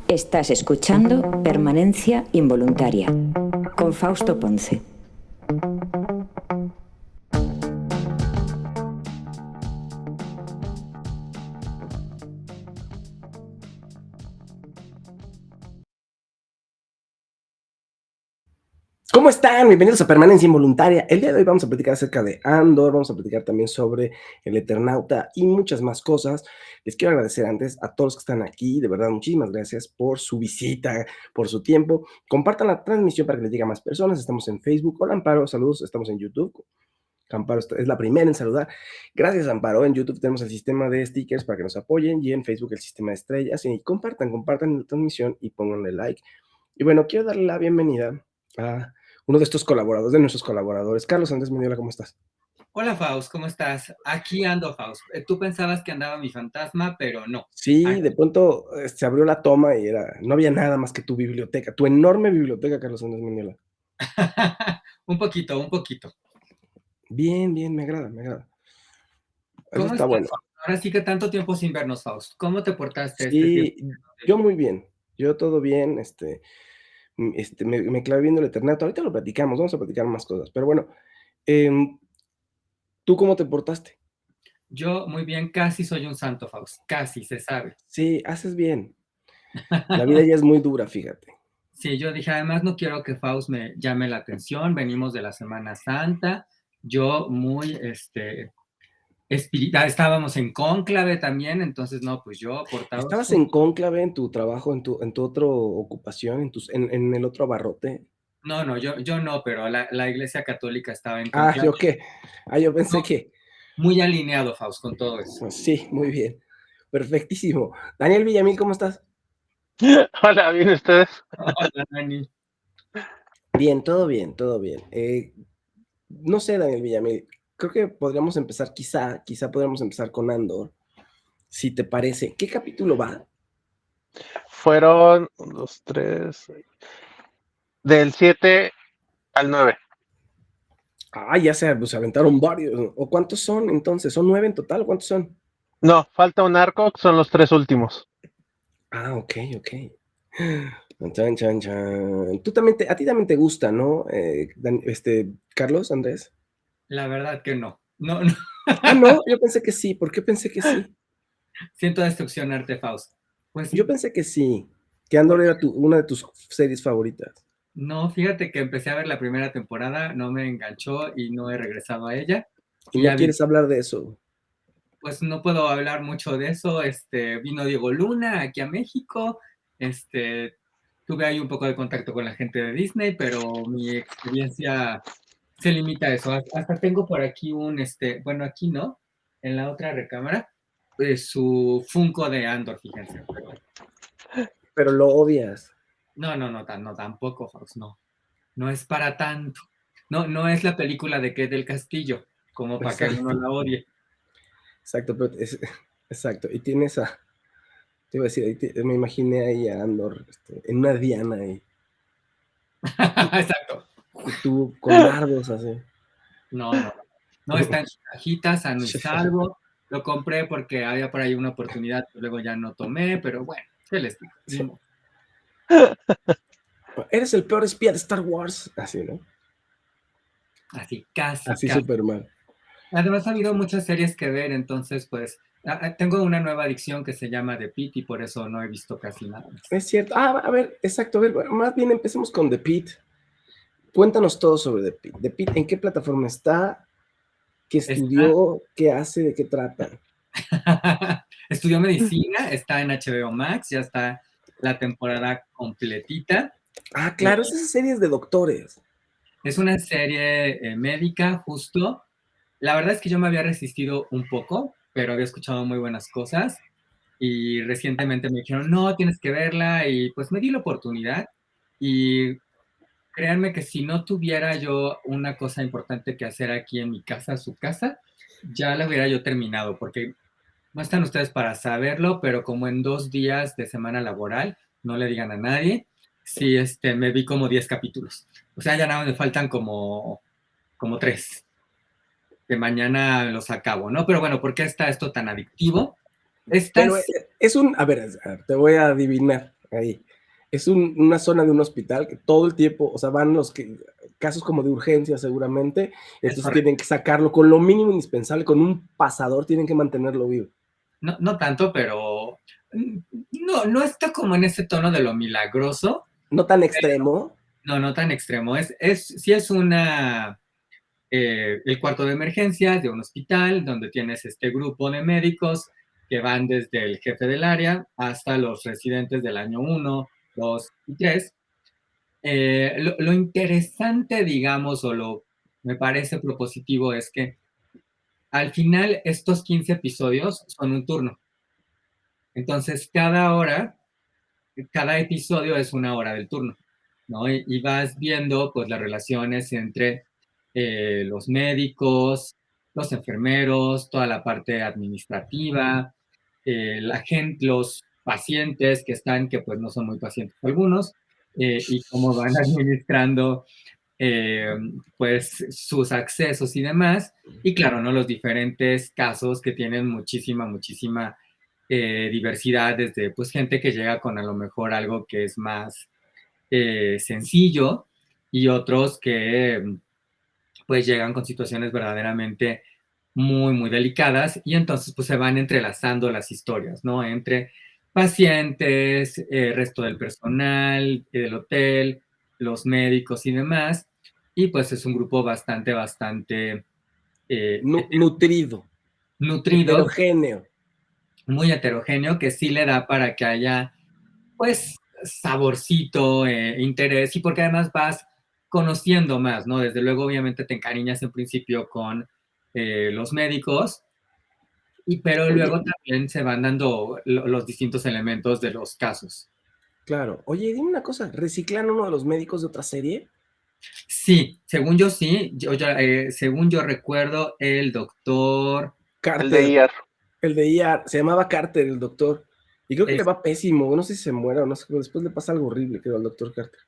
Estás escuchando Permanencia Involuntaria con Fausto Ponce. ¿Cómo están? Bienvenidos a Permanencia Involuntaria. El día de hoy vamos a platicar acerca de Andor, vamos a platicar también sobre El Eternauta y muchas más cosas. Les quiero agradecer antes a todos los que están aquí, de verdad, muchísimas gracias por su visita, por su tiempo. Compartan la transmisión para que les llegue a más personas. Estamos en Facebook. Hola, Amparo, saludos. Estamos en YouTube. Amparo es la primera en saludar. Gracias, Amparo. En YouTube tenemos el sistema de stickers para que nos apoyen y en Facebook el sistema de estrellas. Y compartan la transmisión y pónganle like. Y bueno, quiero darle la bienvenida a uno de estos colaboradores, de nuestros colaboradores. Carlos Andrés Mendiola, ¿cómo estás? Hola, Faust, ¿cómo estás? Aquí ando, Faust. Tú pensabas que andaba mi fantasma, pero no. Sí, Aquí. de pronto se abrió la toma y no había nada más que tu biblioteca, tu enorme biblioteca, Carlos Andrés Mendiola. Un poquito, un poquito. Bien, bien, me agrada, me agrada. Eso ¿Cómo está estás, bueno. Faust? Ahora sí que tanto tiempo sin vernos, Faust. ¿Cómo te portaste este tiempo? Sí, yo muy bien, yo todo bien, me clavé viendo el Eternauta. Ahorita lo platicamos, vamos a platicar más cosas, pero bueno, em, ¿tú cómo te portaste? Yo muy bien, casi soy un santo, Faust. Casi, se sabe. Sí, haces bien. La vida ya es muy dura, fíjate. Sí, yo dije, además no quiero que Faust me llame la atención. Venimos de la Semana Santa. Yo muy, estábamos en cónclave también, entonces no, pues yo portado. ¿Estabas en cónclave en tu trabajo, en tu otra ocupación, en el otro abarrote? No, yo no, pero la Iglesia Católica estaba en Ah, conclave. ¿yo qué? Ah, yo pensé que Muy alineado, Faust, con todo eso. pues sí, muy bien, perfectísimo. Daniel Villamil, ¿cómo estás? Hola, ¿bien ustedes? Hola, Dani. Bien, todo bien, todo bien. No sé, Daniel Villamil, creo que podríamos empezar, quizá podríamos empezar con Andor, si te parece. ¿Qué capítulo va? Fueron 1, 2, 3, del 7 al 9. Ah, ya se aventaron varios, ¿no? ¿O cuántos son entonces? ¿Son 9 en total? ¿Cuántos son? No, falta un arco, son los 3 últimos. Ah, ok, ok. Chan, chan, chan. A ti también te gusta, ¿no? Carlos, Andrés. La verdad que no. No, no. Ah, no, yo pensé que sí. ¿Por qué pensé que sí? Siento destruccionarte, Faust. Pues Yo pensé que sí. Que Andor era una de tus series favoritas. no, fíjate que empecé a ver la primera temporada, no me enganchó y no he regresado a ella. Y Y no ya vi, quieres hablar de eso. pues no puedo hablar mucho de eso. Vino Diego Luna aquí a México. Tuve ahí un poco de contacto con la gente de Disney, pero mi experiencia se limita a eso. Hasta tengo por aquí bueno, aquí no, en la otra recámara, su Funko de Andor, fíjense. Pero lo odias. No, tampoco, Faust, no. No es para tanto. No, no es la película de Kate del Castillo, como para que uno Exacto, la odie. exacto, exacto. Y tienes te iba a decir, me imaginé ahí a Andor, en una diana ahí. Exacto. Y tú con dardos así. No. No está en su cajita, sano y salvo. Lo compré porque había por ahí una oportunidad que luego ya no tomé, pero bueno, ¿qué les digo? Ni modo. Eres el peor espía de Star Wars. Así, ¿no? Así, casi, Así casi. súper mal. Además ha habido muchas series que ver, entonces pues tengo una nueva adicción que se llama The Pitt y por eso no he visto casi nada más. Es cierto. Ah, a ver, exacto. A ver, más bien empecemos con The Pit. Cuéntanos todo sobre The Pit. The Pit, ¿en qué plataforma está? ¿Qué Está, estudió? ¿Qué hace? ¿De qué trata? estudió medicina, está en HBO Max, ya está la temporada completita. Ah, Eh, claro, esas series de doctores. es una serie médica, justo. La verdad es que yo me había resistido un poco, pero había escuchado muy buenas cosas y recientemente me dijeron, no, tienes que verla y pues me di la oportunidad y créanme que si no tuviera yo una cosa importante que hacer aquí en mi casa, su casa, ya la hubiera yo terminado, porque no están ustedes para saberlo, pero como en 2 días de semana laboral, no le digan a nadie, sí, me vi como 10 capítulos. O sea, ya nada, me faltan como 3 que mañana los acabo, ¿no? Pero bueno, ¿por qué está esto tan adictivo? Pero Estas, es a ver, te voy a adivinar ahí. Es una zona de un hospital que todo el tiempo, o sea, van casos como de urgencia seguramente, es entonces correcto. tienen que sacarlo con lo mínimo indispensable, con un pasador tienen que mantenerlo vivo. No, no tanto, pero no, no está como en ese tono de lo milagroso. No tan extremo. No, no tan extremo. Sí es el cuarto de emergencias de un hospital donde tienes este grupo de médicos que van desde el jefe del área hasta los residentes del año 1, 2 y 3. Lo interesante, digamos, me parece propositivo es que al final estos 15 episodios son un turno. Entonces, cada episodio es una hora del turno, ¿no? Y vas viendo pues las relaciones entre los médicos, los enfermeros, toda la parte administrativa, la gente, los pacientes que están, que pues no son muy pacientes algunos, y cómo van administrando eh, pues sus accesos y demás. Y claro, ¿no? Los diferentes casos que tienen muchísima, muchísima diversidad, desde pues gente que llega con a lo mejor algo que es más sencillo y otros que pues llegan con situaciones verdaderamente muy, muy delicadas y entonces pues se van entrelazando las historias, ¿no? Entre pacientes, resto del personal, del hotel, los médicos y demás. Y pues es un grupo bastante, bastante Nutrido, nutrido, heterogéneo. muy heterogéneo, que sí le da para que haya pues saborcito, interés, y porque además vas conociendo más, ¿no? Desde luego, obviamente, te encariñas en principio con los médicos, pero Oye, luego también se van dando los distintos elementos de los casos. claro. Oye, dime una cosa, ¿reciclan uno de los médicos de otra serie? Sí, según yo recuerdo, el doctor, El de Carter, IR. el de IR, se llamaba Carter, el doctor. Y creo que le es, va pésimo, no sé si se muera o no sé, pero después le pasa algo horrible, creo, al doctor Carter.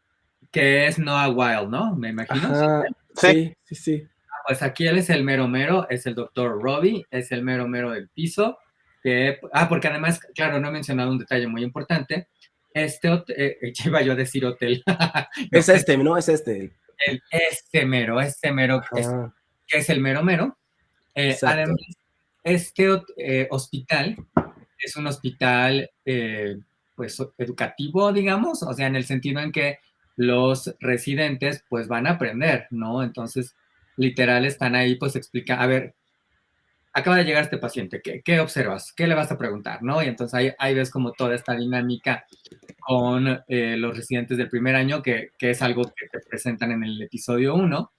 que es Noah Wild, ¿no? Me imagino. Sí. Ajá, Sí, sí, sí, sí. Pues aquí él es el mero mero, es el doctor Robbie, es el mero mero del piso. Porque además, claro, no he mencionado un detalle muy importante. Iba yo a decir hotel. No, Es este, ¿no? Es este. este mero Ajá, que es el mero mero. Además, exacto. hospital es un hospital, pues, educativo, digamos, o sea, en el sentido en que los residentes, pues, van a aprender, ¿no? Entonces, literal, están ahí, pues, explica, a ver, acaba de llegar este paciente, ¿qué observas? ¿Qué le vas a preguntar, no? Y entonces ahí ves como toda esta dinámica con los residentes del primer año, que es algo que te presentan en el episodio 1,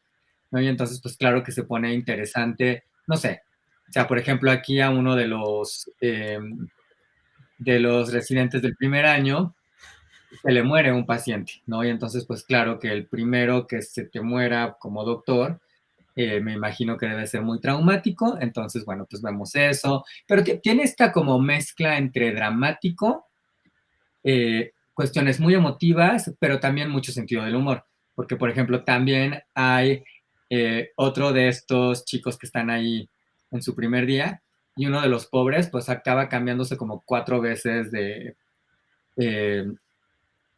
¿no? Y entonces, pues, claro que se pone interesante, no sé, o sea, por ejemplo, aquí a uno de los residentes del primer año, se le muere un paciente, ¿no? Y entonces, pues claro que el primero que se te muera como doctor, me imagino que debe ser muy traumático, entonces, bueno, pues vemos eso, pero tiene esta como mezcla entre dramático, cuestiones muy emotivas, pero también mucho sentido del humor, porque, por ejemplo, también hay otro de estos chicos que están ahí en su primer día, y uno de los pobres, pues acaba cambiándose como 4 veces eh,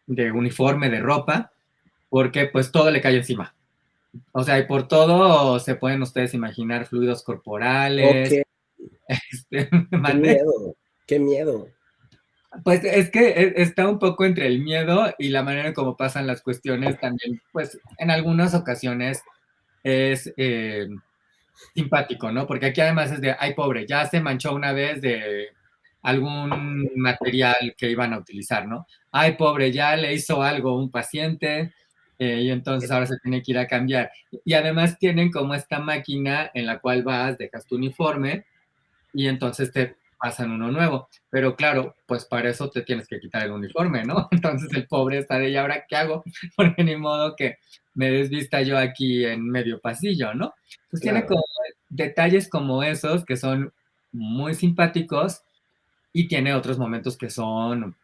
de uniforme, de ropa, porque pues todo le cae encima. O sea, y por todo se pueden ustedes imaginar fluidos Ok, corporales, qué ¿mande? miedo, qué miedo. Pues es que está un poco entre el miedo y la manera en cómo pasan las cuestiones también, pues en algunas ocasiones es simpático, ¿no? Porque aquí además es de, ay, pobre, ya se manchó una vez de algún material que iban a utilizar, ¿no? Ay, pobre, ya le hizo algo un paciente y entonces ahora se tiene que ir a cambiar. Y además tienen como esta máquina en la cual vas, dejas tu uniforme y entonces te pasan uno nuevo. Pero claro, pues para eso te tienes que quitar el uniforme, ¿no? Entonces el pobre está de, ¿y ahora qué hago? Porque ni modo que me desvista yo aquí en medio pasillo, ¿no? Pues tiene Claro, como detalles como esos que son muy simpáticos y tiene otros momentos que son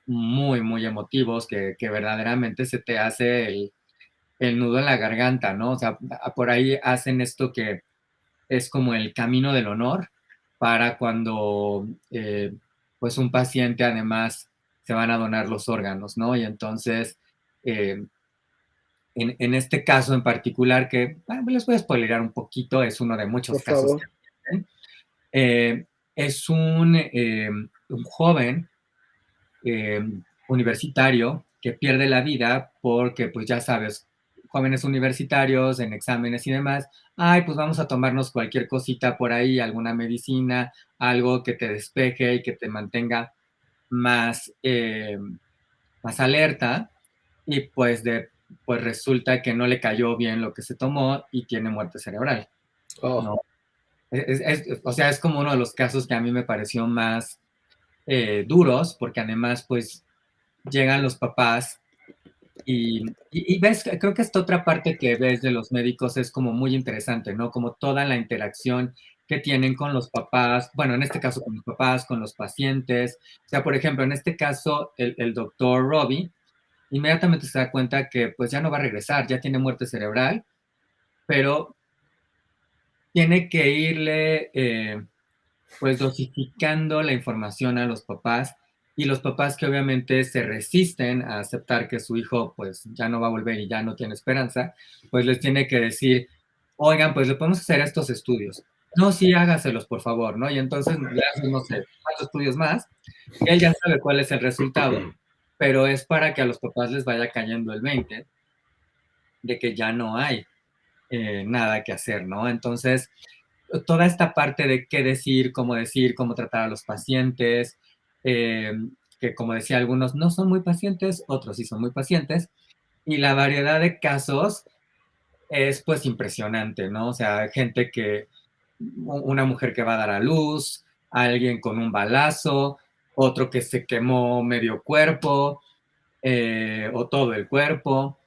muy, muy emotivos, que verdaderamente se te hace el nudo en la garganta, ¿no? O sea, por ahí hacen esto que es como el camino del honor, para cuando pues un paciente además se van a donar los órganos, ¿no? Y entonces, en este caso en particular, que les voy a spoilerar un poquito, es uno de muchos Por casos favor. que tienen, es un joven universitario que pierde la vida porque, pues ya sabes, jóvenes universitarios en exámenes y demás, ay, pues vamos a tomarnos cualquier cosita por ahí, alguna medicina, algo que te despeje y que te mantenga más, más alerta, y pues resulta que no le cayó bien lo que se tomó y tiene muerte cerebral, Oh, ¿no? O sea, es como uno de los casos que a mí me pareció más duros, porque además, pues llegan los papás y ves, creo que esta otra parte que ves de los médicos es como muy interesante, ¿no? Como toda la interacción que tienen con los papás, bueno, en este caso con los papás, con los pacientes. O sea, por ejemplo, en este caso, el doctor Robbie inmediatamente se da cuenta que pues ya no va a regresar, ya tiene muerte cerebral, pero tiene que irle pues dosificando la información a los papás, y los papás que obviamente se resisten a aceptar que su hijo pues ya no va a volver y ya no tiene esperanza, pues les tiene que decir, oigan, pues le podemos hacer estos estudios. No, sí, hágaselos, por favor, ¿no? Y entonces le hacen, no sé, cuántos estudios más, y él ya sabe cuál es el resultado, pero es para que a los papás les vaya cayendo el 20 de que ya no hay nada que hacer, ¿no? Entonces, toda esta parte de qué decir, cómo tratar a los pacientes, eh, que como decía algunos, no son muy pacientes, otros sí son muy pacientes, y la variedad de casos es pues impresionante, ¿no? O sea, gente que, una mujer que va a dar a luz, alguien con un balazo, otro que se quemó medio cuerpo, o todo el cuerpo.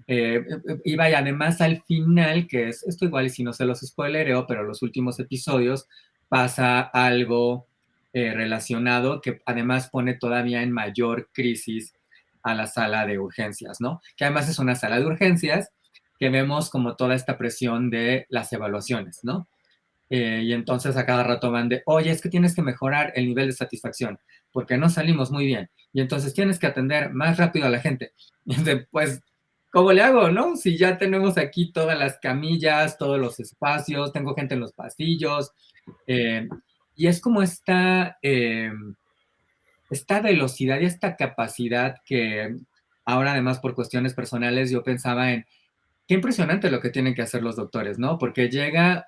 Y vaya, además al final, que es esto igual y si no se los spoilereo, pero los últimos episodios pasa algo relacionado que además pone todavía en mayor crisis a la sala de urgencias, ¿no? Que además es una sala de urgencias que vemos como toda esta presión de las evaluaciones, ¿no? Y entonces a cada rato van de, oye, es que tienes que mejorar el nivel de satisfacción, porque no salimos muy bien. Y entonces tienes que atender más rápido a la gente. Y entonces, pues, ¿cómo le hago, no? Si ya tenemos aquí todas las camillas, todos los espacios, tengo gente en los pasillos. eh, y es como esta velocidad y esta capacidad que ahora además por cuestiones personales yo pensaba en, qué impresionante lo que tienen que hacer los doctores, ¿no? Porque llega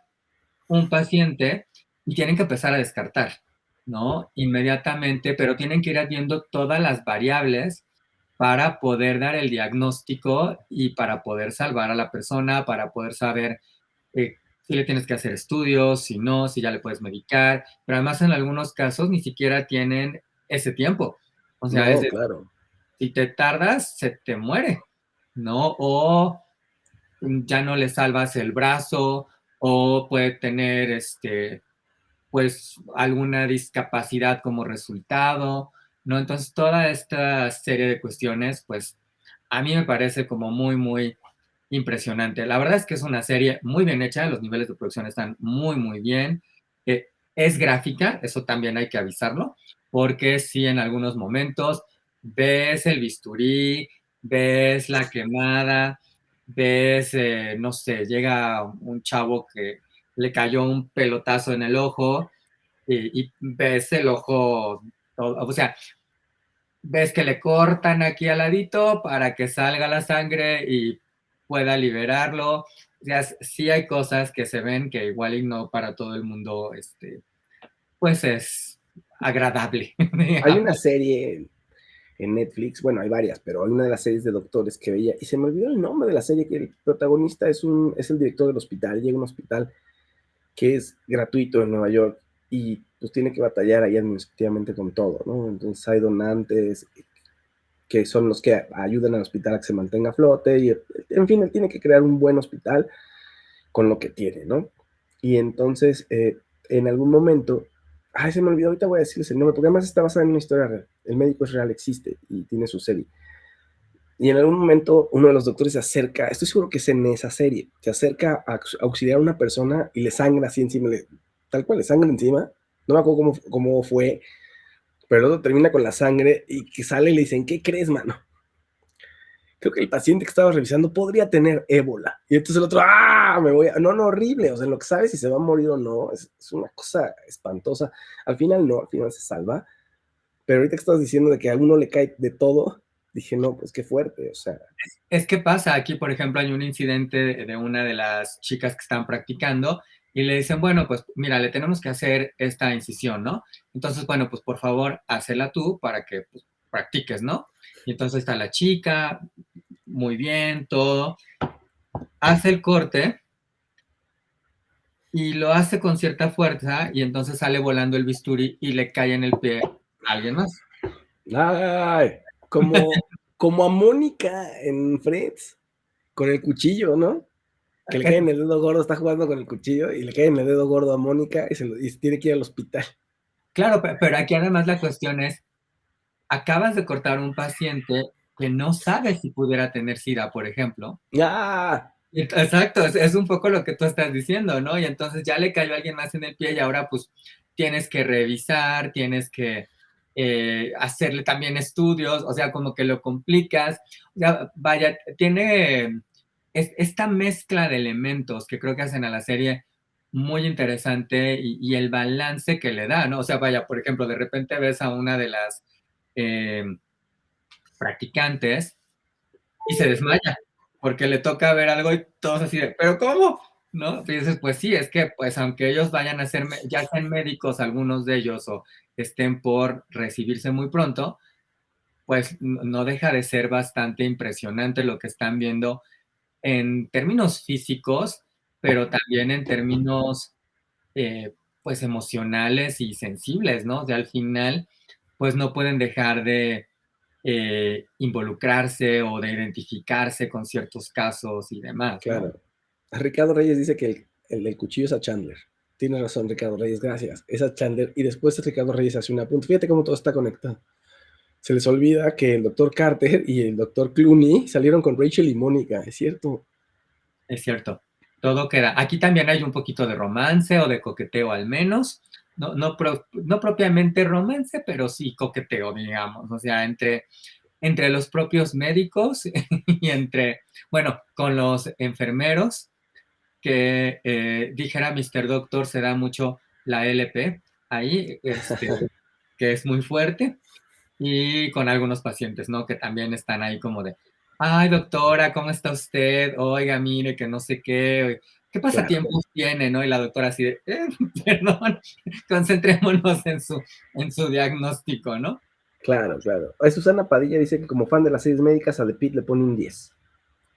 un paciente y tienen que empezar a descartar, ¿no? Inmediatamente, pero tienen que ir viendo todas las variables para poder dar el diagnóstico y para poder salvar a la persona, para poder saber si le tienes que hacer estudios, si no, si ya le puedes medicar, pero además en algunos casos ni siquiera tienen ese tiempo. O sea, es no, de, claro. si te tardas, se te muere, ¿no? O ya no le salvas el brazo, o puede tener pues alguna discapacidad como resultado, ¿no? Entonces toda esta serie de cuestiones, pues a mí me parece como muy, muy impresionante. La verdad es que es una serie muy bien hecha, los niveles de producción están muy, muy bien. Es gráfica, eso también hay que avisarlo, porque si en algunos momentos ves el bisturí, ves la quemada, ves, no sé, llega un chavo que le cayó un pelotazo en el ojo y ves el ojo, o sea, ves que le cortan aquí al ladito para que salga la sangre y pueda liberarlo. O sea, sí hay cosas que se ven que igual y no para todo el mundo, pues es agradable, Hay una digamos. serie en Netflix, bueno, hay varias, pero hay una de las series de doctores que veía, y se me olvidó el nombre de la serie, que el protagonista es el director del hospital, llega a un hospital que es gratuito en Nueva York, y pues tiene que batallar ahí administrativamente con todo, ¿no? Entonces hay donantes que son los que ayudan al hospital a que se mantenga a flote, y en fin, él tiene que crear un buen hospital con lo que tiene, ¿no? Y entonces, en algún momento, ay, se me olvidó, ahorita voy a decirles el nombre, porque además está basada en una historia real. El médico es real, existe y tiene su serie. Y en algún momento uno de los doctores se acerca, estoy seguro que es en esa serie, se acerca a auxiliar a una persona y le sangra así encima, tal cual, le sangra encima. no me acuerdo cómo fue, pero el otro termina con la sangre y que sale y le dicen, ¿qué crees, mano? Creo que el paciente que estaba revisando podría tener ébola. Y entonces el otro, ¡ah! No, no, horrible. O sea, lo que sabe si se va a morir o no es una cosa espantosa. Al final no, al final se salva. Pero ahorita que estás diciendo de que a uno le cae de todo, dije, no, pues qué fuerte, o sea. Es que pasa, aquí por ejemplo hay un incidente de una de las chicas que están practicando y le dicen, bueno, pues mira, le tenemos que hacer esta incisión, ¿no? Entonces, bueno, pues por favor, hazla tú para que pues, practiques, ¿no? Y entonces está la chica, muy bien, todo, hace el corte y lo hace con cierta fuerza y entonces sale volando el bisturí y le cae en el pie a alguien más. Ay, como a Mónica en Friends, con el cuchillo, ¿no? Que le cae en el dedo gordo, está jugando con el cuchillo y le cae en el dedo gordo a Mónica y tiene que ir al hospital. Claro, pero aquí además la cuestión es, acabas de cortar un paciente que no sabe si pudiera tener SIDA, por ejemplo. ¡Ah! Exacto, es un poco lo que tú estás diciendo, ¿no? Y entonces ya le cayó a alguien más en el pie y ahora pues tienes que revisar, tienes que hacerle también estudios, o sea, como que lo complicas. O sea, vaya, tiene esta mezcla de elementos que creo que hacen a la serie muy interesante y el balance que le da, ¿no? O sea, vaya, por ejemplo, de repente ves a una de las eh, practicantes y se desmaya porque le toca ver algo y todos así de, ¿pero cómo? ¿No? Y dices, pues sí, es que pues aunque ellos vayan a ser, ya sean médicos algunos de ellos o estén por recibirse muy pronto, pues no deja de ser bastante impresionante lo que están viendo en términos físicos, pero también en términos pues emocionales y sensibles, ¿no? O sea, al final, pues no pueden dejar de involucrarse o de identificarse con ciertos casos y demás, ¿no? Claro. Ricardo Reyes dice que el del cuchillo es a Chandler. Tiene razón, Ricardo Reyes, gracias. Es a Chandler. Y después Ricardo Reyes hace una punta. Fíjate cómo todo está conectado. Se les olvida que el doctor Carter y el doctor Clooney salieron con Rachel y Mónica, es cierto. Es cierto, todo queda. Aquí también hay un poquito de romance o de coqueteo al menos. No propiamente romance, pero sí coqueteo, digamos. O sea, entre los propios médicos y bueno, con los enfermeros, que dijera Mr. Doctor, se da mucho la LP ahí, que es muy fuerte, y con algunos pacientes, ¿no? Que también están ahí como de, ay, doctora, ¿cómo está usted? Oiga, mire, que no sé qué, ¿qué pasatiempos tiene, no? Y la doctora así de, perdón, concentrémonos en su diagnóstico, ¿no? Claro, claro. Susana Padilla dice que como fan de las series médicas a The Pitt le pone un 10.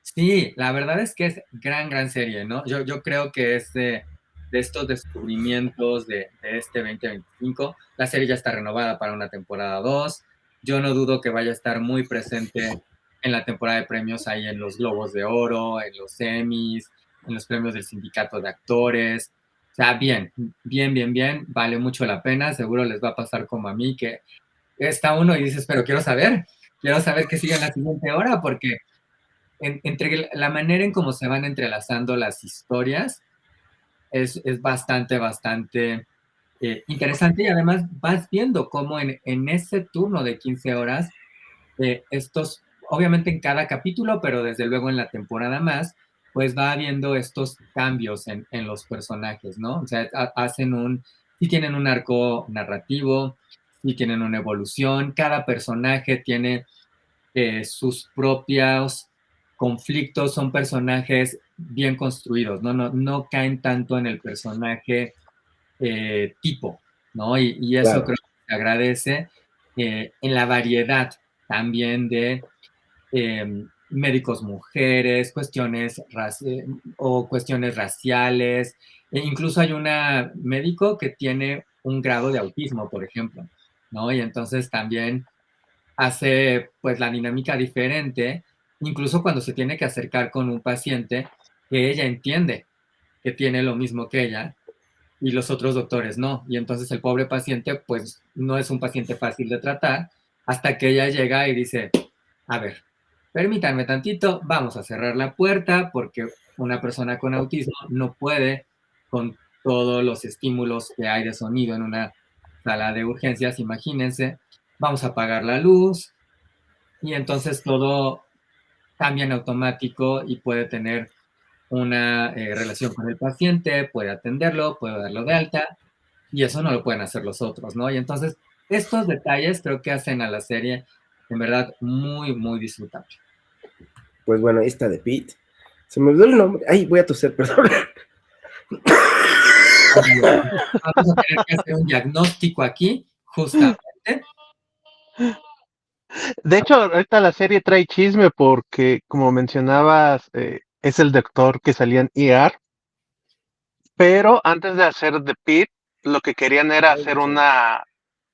Sí, la verdad es que es gran serie, ¿no? Yo creo que es de estos descubrimientos de este 2025. La serie ya está renovada para una temporada 2. Yo no dudo que vaya a estar muy presente en la temporada de premios ahí en los Globos de Oro, en los Emmys, en los premios del Sindicato de Actores. O sea, bien, vale mucho la pena. Seguro les va a pasar como a mí, que está uno y dices, pero quiero saber qué sigue en la siguiente hora, porque entre la manera en cómo se van entrelazando las historias es bastante interesante y además vas viendo cómo en ese turno de 15 horas, estos, obviamente en cada capítulo, pero desde luego en la temporada más, pues va habiendo estos cambios en los personajes, ¿no? O sea, sí tienen un arco narrativo, sí tienen una evolución, cada personaje tiene sus propios conflictos, son personajes bien construidos, no caen tanto en el personaje tipo, ¿no? Y eso Claro. creo que se agradece en la variedad también de médicos mujeres, cuestiones raciales, e incluso hay una médico que tiene un grado de autismo, por ejemplo, ¿no? Y entonces también hace pues la dinámica diferente, incluso cuando se tiene que acercar con un paciente que ella entiende que tiene lo mismo que ella y los otros doctores no. Y entonces el pobre paciente pues no es un paciente fácil de tratar hasta que ella llega y dice, a ver, permítanme tantito, vamos a cerrar la puerta porque una persona con autismo no puede con todos los estímulos que hay de sonido en una sala de urgencias, imagínense, vamos a apagar la luz y entonces todo cambia en automático y puede tener una relación con el paciente, puede atenderlo, puede darlo de alta y eso no lo pueden hacer los otros, ¿no? Y entonces estos detalles creo que hacen a la serie en verdad muy, muy disfrutable. Pues bueno, ahí está de Pete. Se me olvidó el nombre. Ay, voy a toser, perdón. Vamos a tener que hacer un diagnóstico aquí, justamente. De hecho, ahorita la serie trae chisme porque, como mencionabas, es el doctor que salía en ER, pero antes de hacer The Pitt, lo que querían era hacer un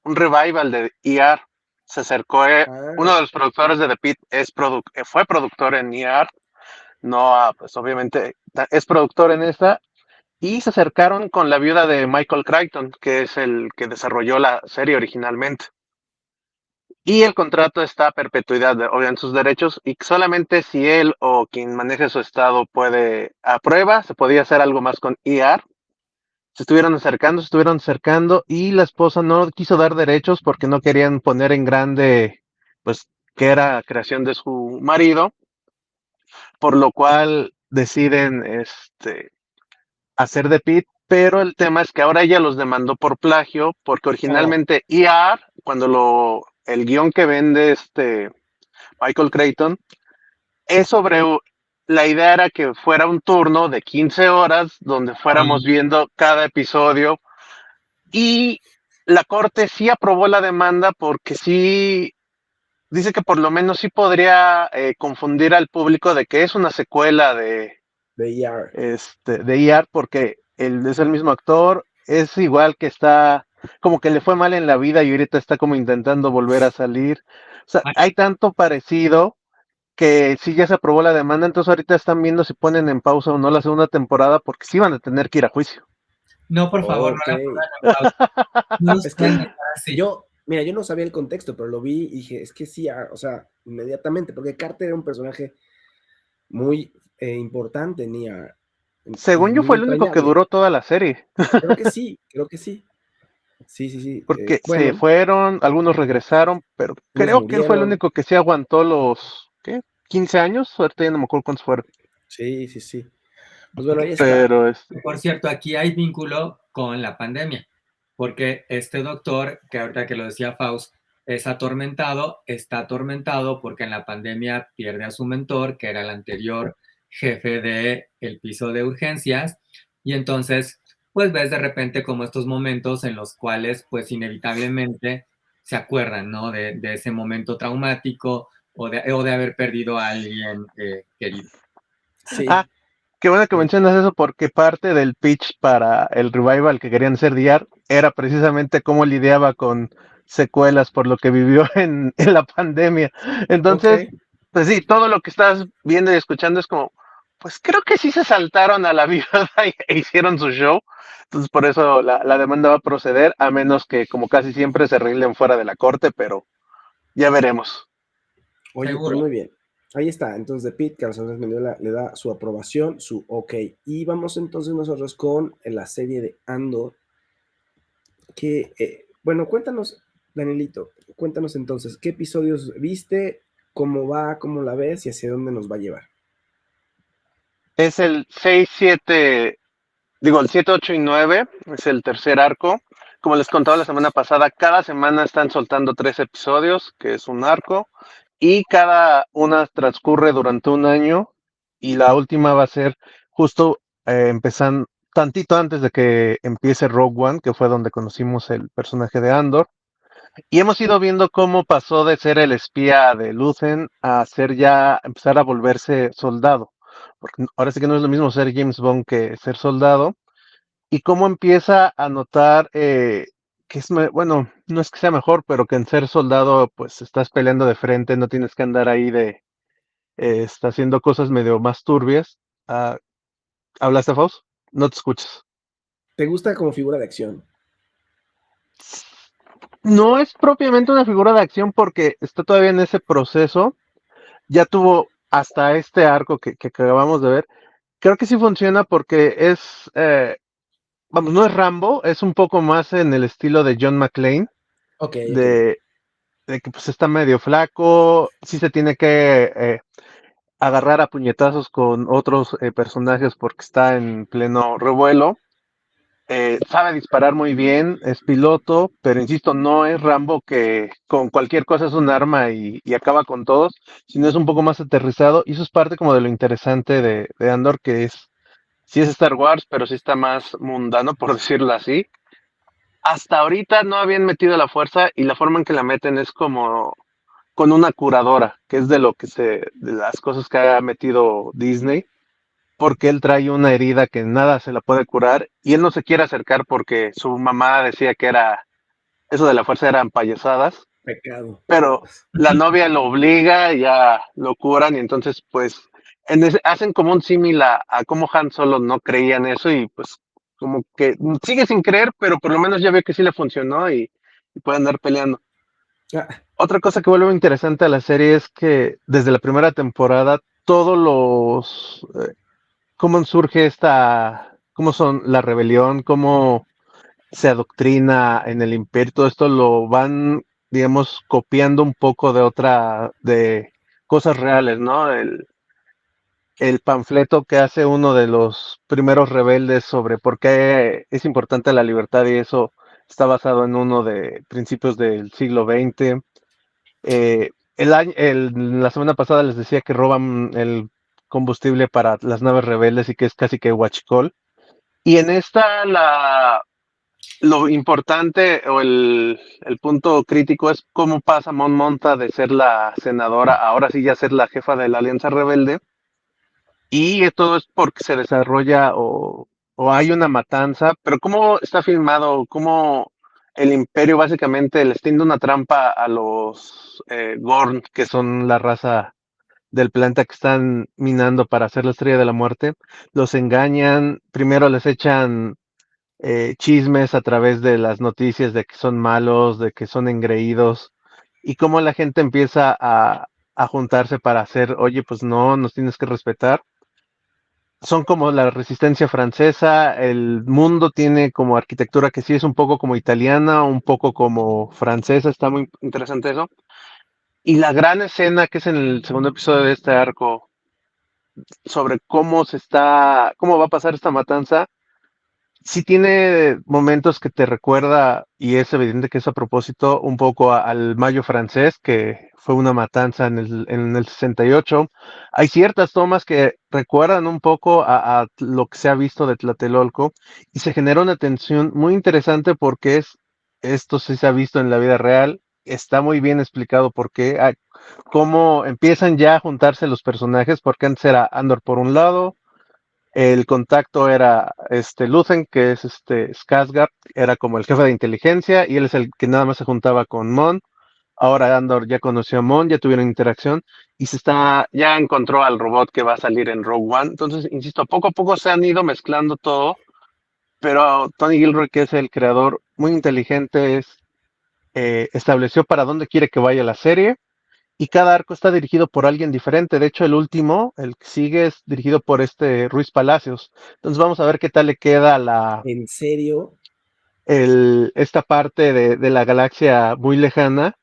revival de ER. Se acercó, uno de los productores de The Pitt fue productor en ER, no, pues obviamente es productor en esta, y se acercaron con la viuda de Michael Crichton, que es el que desarrolló la serie originalmente. Y el contrato está a perpetuidad, obviamente sus derechos, y solamente si él o quien maneje su estado puede aprueba, se podía hacer algo más con ER. Se estuvieron acercando, y la esposa no quiso dar derechos porque no querían poner en grande, pues, que era creación de su marido, por lo cual deciden hacer de Pete, pero el tema es que ahora ella los demandó por plagio, porque originalmente ER, cuando el guión que vende Michael Crichton, es sobre, la idea era que fuera un turno de 15 horas, donde fuéramos viendo cada episodio, y la corte sí aprobó la demanda porque sí, dice que por lo menos sí podría confundir al público de que es una secuela de ER. De ER, porque él es el mismo actor, es igual que está, como que le fue mal en la vida y ahorita está como intentando volver a salir. O sea, hay tanto parecido que sí ya se aprobó la demanda, entonces ahorita están viendo si ponen en pausa o no la segunda temporada, porque sí van a tener que ir a juicio. No, por favor, no la pongan en pausa. No Es que así. yo no sabía el contexto, pero lo vi y dije, es que sí, o sea, inmediatamente, porque Carter era un personaje muy importante en ER. Según Y yo muy fue el único que entrañable. duró toda la serie. Creo que sí, creo que sí. Sí. Porque se Bueno, fueron, algunos regresaron, pero unos creo que él fue el murieron. único que sí aguantó los, ¿qué? 15 años, ahorita ya no me acuerdo cuántos fueron. Sí. Pues bueno, ahí está. Pero por cierto, aquí hay vínculo con la pandemia, porque este doctor, que ahorita que lo decía Faust, está atormentado porque en la pandemia pierde a su mentor, que era el anterior jefe del piso de urgencias, y entonces, pues ves de repente como estos momentos en los cuales, pues inevitablemente se acuerdan, ¿no? De ese momento traumático o de haber perdido a alguien querido. Sí. Qué bueno que mencionas eso, porque parte del pitch para el revival que querían hacer de ER era precisamente cómo lidiaba con secuelas por lo que vivió en la pandemia. Entonces, pues sí, todo lo que estás viendo y escuchando es como, pues creo que sí se saltaron a la viuda e hicieron su show. Entonces, por eso la demanda va a proceder, a menos que, como casi siempre, se arreglen fuera de la corte, pero ya veremos. Oye, pues muy bien. Ahí está, entonces de Pete, Carlos Andrés Mendiola le da su aprobación, su ok. Y vamos entonces nosotros con la serie de Andor, que, bueno, cuéntanos, Danielito, cuéntanos entonces, ¿qué episodios viste? ¿Cómo va? ¿Cómo la ves? ¿Y hacia dónde nos va a llevar? Es el 6, 7, el 7, 8 y 9, es el tercer arco. Como les contaba la semana pasada, cada semana están soltando 3 episodios, que es un arco, y cada una transcurre durante un año, y la última va a ser justo empezando tantito antes de que empiece Rogue One, que fue donde conocimos el personaje de Andor. Y hemos ido viendo cómo pasó de ser el espía de Luthen a empezar a volverse soldado. Porque ahora sí que no es lo mismo ser James Bond que ser soldado. Y cómo empieza a notar que bueno, no es que sea mejor, pero que en ser soldado, pues estás peleando de frente, no tienes que andar ahí está haciendo cosas medio más turbias. ¿Hablaste, Faust? No te escuchas. ¿Te gusta como figura de acción? No es propiamente una figura de acción porque está todavía en ese proceso. Ya tuvo hasta este arco que acabamos de ver. Creo que sí funciona porque vamos, no es Rambo, es un poco más en el estilo de John McClane, Ok, ok. de que pues está medio flaco, sí se tiene que agarrar a puñetazos con otros personajes porque está en pleno revuelo. Sabe disparar muy bien, es piloto, pero insisto, no es Rambo que con cualquier cosa es un arma y acaba con todos, sino es un poco más aterrizado y eso es parte como de lo interesante de Andor, que sí es Star Wars, pero sí está más mundano, por decirlo así. Hasta ahorita no habían metido la fuerza y la forma en que la meten es como con una curadora, que es de las cosas que ha metido Disney, porque él trae una herida que nada se la puede curar y él no se quiere acercar porque su mamá decía que eso de la fuerza eran payasadas, Pecado. pero la novia lo obliga y ya lo curan y entonces pues hacen como un símil a cómo Han Solo no creía en eso y pues como que sigue sin creer, pero por lo menos ya ve que sí le funcionó y puede andar peleando. Ah, Otra cosa que vuelve interesante a la serie es que desde la primera temporada todos cómo surge cómo son la rebelión, cómo se adoctrina en el imperio, todo esto lo van, digamos, copiando un poco de cosas reales, ¿no? El panfleto que hace uno de los primeros rebeldes sobre por qué es importante la libertad y eso está basado en uno de principios del siglo XX. La semana pasada les decía que roban el combustible para las naves rebeldes y que es casi que huachicol. Y en esta lo importante o el punto crítico es cómo pasa Mon Monta de ser la senadora, ahora sí ya ser la jefa de la Alianza Rebelde. Y todo es porque se desarrolla o hay una matanza, pero cómo está filmado, cómo el imperio básicamente les tiende una trampa a los Gorn, que son la raza del planeta que están minando para hacer la Estrella de la Muerte, los engañan, primero les echan chismes a través de las noticias de que son malos, de que son engreídos, y cómo la gente empieza a juntarse para hacer, oye, pues no, nos tienes que respetar. Son como la resistencia francesa, el mundo tiene como arquitectura que sí es un poco como italiana, un poco como francesa, está muy interesante eso. Y la gran escena que es en el segundo episodio de este arco, sobre cómo va a pasar esta matanza, sí tiene momentos que te recuerda, y es evidente que es a propósito, un poco al Mayo francés, que fue una matanza en el 68. Hay ciertas tomas que recuerdan un poco a lo que se ha visto de Tlatelolco, y se genera una tensión muy interesante porque esto sí se ha visto en la vida real, está muy bien explicado por qué, cómo empiezan ya a juntarse los personajes, porque antes era Andor por un lado, el contacto era Luthen, que es Skarsgård, era como el jefe de inteligencia y él es el que nada más se juntaba con Mon. Ahora Andor ya conoció a Mon, ya tuvieron interacción y ya encontró al robot que va a salir en Rogue One. Entonces, insisto, poco a poco se han ido mezclando todo, pero Tony Gilroy, que es el creador, muy inteligente, estableció para dónde quiere que vaya la serie y cada arco está dirigido por alguien diferente. De hecho, el último, el que sigue, es dirigido por Ruiz Palacios. Entonces vamos a ver qué tal le queda ¿en serio? esta parte de la galaxia muy lejana.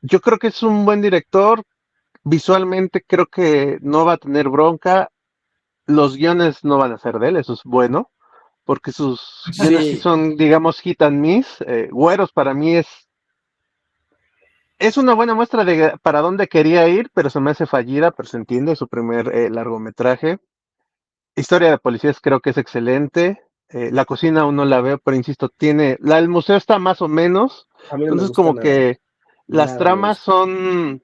Yo creo que es un buen director. Visualmente creo que no va a tener bronca. Los guiones no van a ser de él, eso es bueno, porque sus guiones sí Sí, son, digamos, hit and miss. Güeros para mí es una buena muestra de para dónde quería ir, pero se me hace fallida, pero se entiende, su primer largometraje. Historia de policías creo que es excelente. La cocina aún no la veo, pero insisto, el museo está más o menos. a mí no me Entonces gusta como nada. que las Nada me tramas gusta. son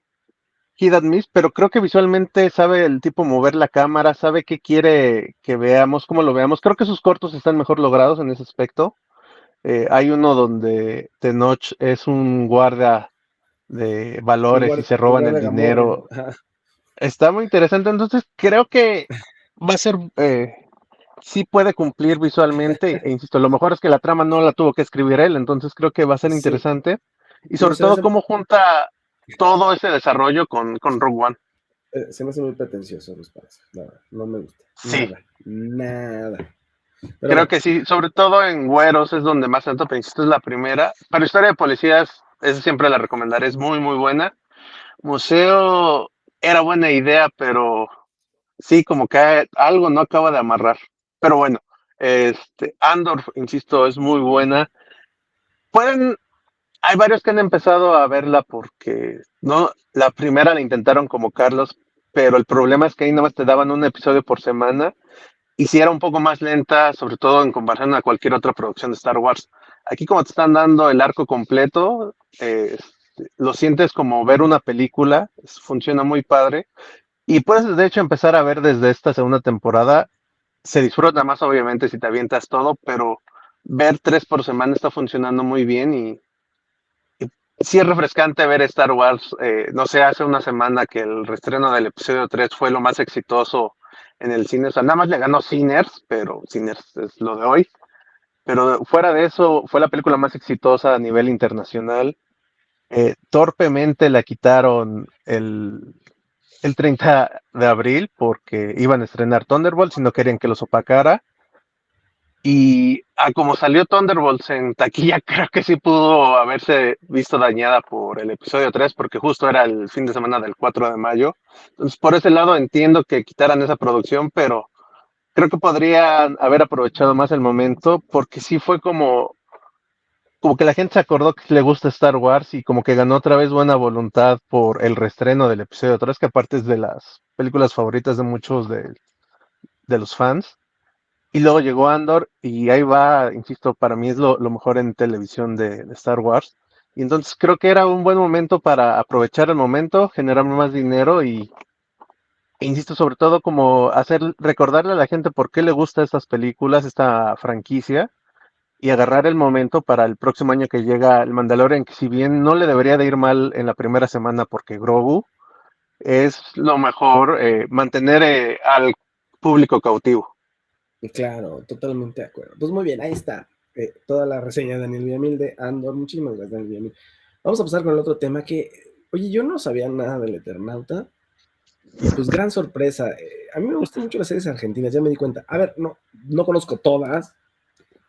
hit and miss, pero creo que visualmente sabe el tipo mover la cámara, sabe qué quiere que veamos, cómo lo veamos. Creo que sus cortos están mejor logrados en ese aspecto. Hay uno donde Tenoch es un guardia de valores y se El roban el guardia Gamorra. dinero. Ajá. Está muy interesante, entonces creo que va a ser, sí puede cumplir visualmente, e insisto, lo mejor es que la trama no la tuvo que escribir él, entonces creo que va a ser Sí, interesante, y pero sobre todo cómo junta todo ese desarrollo con Rogue One. se me hace muy pretencioso los padres. Nada, no me gusta. Sí, Nada, nada. Pero Creo bueno, que sí, sobre todo en Güeros es donde más tanto, pero insisto, es la primera. Para Historia de Policías, esa siempre la recomendaré, es muy, muy buena. Museo era buena idea, pero sí, como que algo no acaba de amarrar. Pero bueno, Andor, insisto, es muy buena. Pueden, hay varios que han empezado a verla porque no, la primera la intentaron como Carlos, pero el problema es que ahí nada más te daban un episodio por semana y si era un poco más lenta, sobre todo en comparación a cualquier otra producción de Star Wars. Aquí como te están dando el arco completo, lo sientes como ver una película, funciona muy padre. Y puedes de hecho empezar a ver desde esta segunda temporada. Se disfruta más obviamente si te avientas todo, pero ver 3 por semana está funcionando muy bien y sí es refrescante ver Star Wars. No sé, hace una semana que el reestreno del episodio 3 fue lo más exitoso en el cine. O sea, nada más le ganó Sinners, pero Sinners es lo de hoy. Pero fuera de eso, fue la película más exitosa a nivel internacional. Torpemente la quitaron el 30 de abril porque iban a estrenar Thunderbolts y no querían que los opacara. Y como salió Thunderbolts en taquilla, creo que sí pudo haberse visto dañada por el episodio 3 porque justo era el fin de semana del 4 de mayo. Entonces, por ese lado entiendo que quitaran esa producción, pero creo que podrían haber aprovechado más el momento porque sí fue como que la gente se acordó que le gusta Star Wars y como que ganó otra vez buena voluntad por el reestreno del episodio 3, que aparte es de las películas favoritas de muchos de los fans. Y luego llegó Andor y ahí va, insisto, para mí es lo mejor en televisión de Star Wars. Y entonces creo que era un buen momento para aprovechar el momento, generar más dinero e insisto, sobre todo como hacer, recordarle a la gente por qué le gusta estas películas, esta franquicia, y agarrar el momento para el próximo año que llega el Mandalorian, que si bien no le debería de ir mal en la primera semana porque Grogu es lo mejor, mantener al público cautivo. claro, totalmente de acuerdo. Pues muy bien, ahí está toda la reseña de Daniel Villamil de Andor. Muchísimas gracias, Daniel Villamil. Vamos a pasar con el otro tema que, oye, yo no sabía nada del Eternauta. Y pues gran sorpresa. A mí me gustan mucho las series argentinas, ya me di cuenta. A ver, no conozco todas,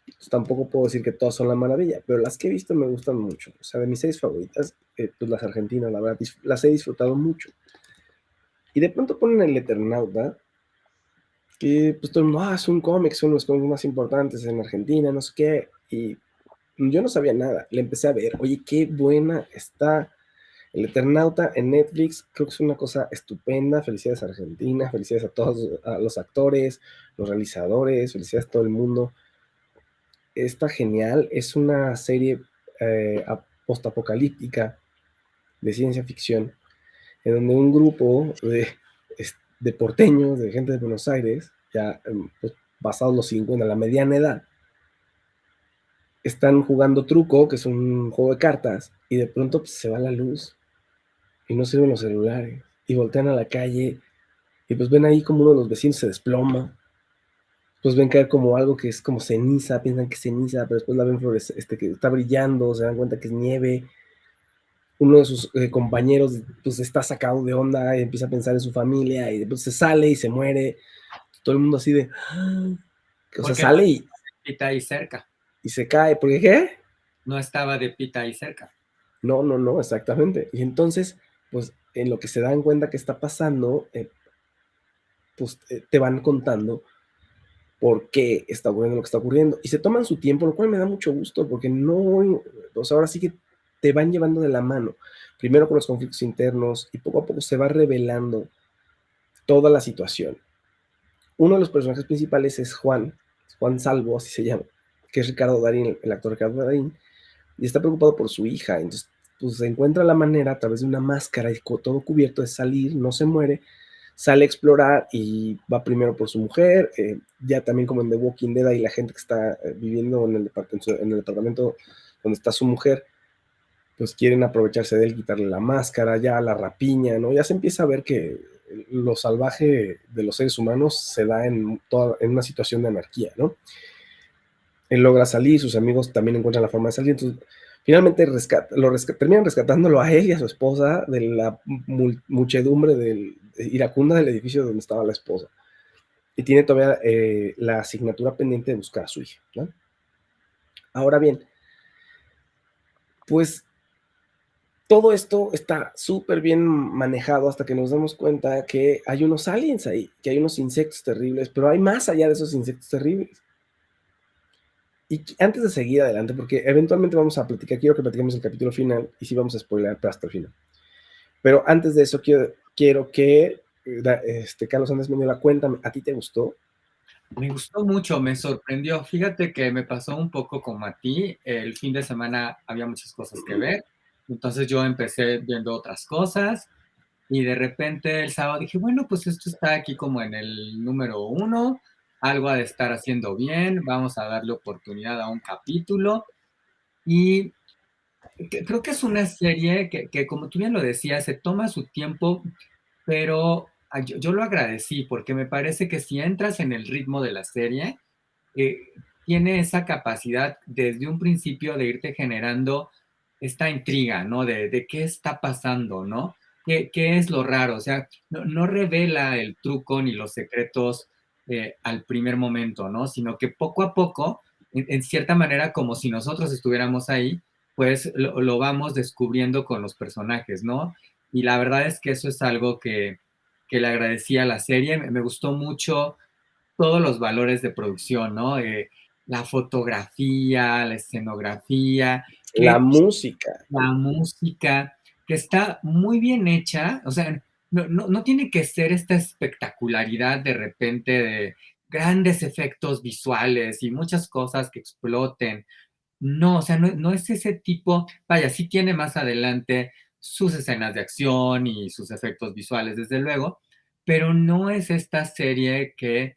pues tampoco puedo decir que todas son la maravilla, pero las que he visto me gustan mucho. O sea, de mis series favoritas, pues las argentinas, la verdad, las he disfrutado mucho. Y de pronto ponen el Eternauta, que pues todo el mundo, es un cómic, son los cómics más importantes en Argentina, no sé qué. Y yo no sabía nada, le empecé a ver, oye, qué buena está. El Eternauta en Netflix, creo que es una cosa estupenda. Felicidades a Argentina, felicidades a todos a los actores, los realizadores, felicidades a todo el mundo. Está genial, es una serie postapocalíptica de ciencia ficción, en donde un grupo de porteños, de gente de Buenos Aires, ya pues, pasados los 50, la mediana edad, están jugando truco, que es un juego de cartas, y de pronto pues, se va la luz y no sirven los celulares, y voltean a la calle, y pues ven ahí como uno de los vecinos se desploma, pues ven caer como algo que es como ceniza, piensan que es ceniza, pero después la ven que está brillando, se dan cuenta que es nieve. Uno de sus compañeros pues está sacado de onda y empieza a pensar en su familia y después se sale y se muere. Todo el mundo así de... O sea, Porque no sale estaba de pita ahí cerca. y se cae. ¿Por qué? No estaba de pita ahí cerca. No, exactamente. Y entonces, pues en lo que se dan cuenta que está pasando, pues te van contando por qué está ocurriendo lo que está ocurriendo. Y se toman su tiempo, lo cual me da mucho gusto, porque no, o sea, ahora sí que te van llevando de la mano, primero con los conflictos internos y poco a poco se va revelando toda la situación. Uno de los personajes principales es Juan Salvo, así se llama, que es Ricardo Darín, el actor Ricardo Darín, y está preocupado por su hija. Entonces, pues se encuentra la manera a través de una máscara y todo cubierto de salir, no se muere, sale a explorar y va primero por su mujer, ya también como en The Walking Dead y la gente que está viviendo en el departamento donde está su mujer, pues quieren aprovecharse de él, quitarle la máscara, ya la rapiña, ¿no? Ya se empieza a ver que lo salvaje de los seres humanos se da en una situación de anarquía, ¿no? Él logra salir, sus amigos también encuentran la forma de salir, entonces finalmente terminan rescatándolo a él y a su esposa de la muchedumbre iracunda del edificio donde estaba la esposa. y tiene todavía la asignatura pendiente de buscar a su hija, ¿no? Ahora bien, pues todo esto está súper bien manejado hasta que nos damos cuenta que hay unos aliens ahí, que hay unos insectos terribles, pero hay más allá de esos insectos terribles. Y antes de seguir adelante, porque eventualmente vamos a platicar, quiero que platiquemos el capítulo final y sí vamos a spoiler hasta el final. Pero antes de eso, quiero que Carlos Andrés Mendiola, cuéntame, ¿a ti te gustó? Me gustó mucho, me sorprendió. Fíjate que me pasó un poco como a ti. El fin de semana había muchas cosas que ver. Entonces yo empecé viendo otras cosas y de repente el sábado dije, bueno, pues esto está aquí como en el número 1, algo ha de estar haciendo bien, vamos a darle oportunidad a un capítulo. Y creo que es una serie que, como tú bien lo decías, se toma su tiempo, pero yo lo agradecí porque me parece que si entras en el ritmo de la serie, eh, tiene esa capacidad desde un principio de irte generando esta intriga, ¿no? De qué está pasando, ¿no? ¿Qué es lo raro? O sea, no revela el truco ni los secretos al primer momento, ¿no? Sino que poco a poco, en cierta manera, como si nosotros estuviéramos ahí, pues lo vamos descubriendo con los personajes, ¿no? Y la verdad es que eso es algo que le agradecí a la serie. Me gustó mucho todos los valores de producción, ¿no? La fotografía, la escenografía, La que música. la música, que está muy bien hecha, o sea, no tiene que ser esta espectacularidad de repente de grandes efectos visuales y muchas cosas que exploten. No, o sea, no es ese tipo, vaya, sí tiene más adelante sus escenas de acción y sus efectos visuales, desde luego, pero no es esta serie que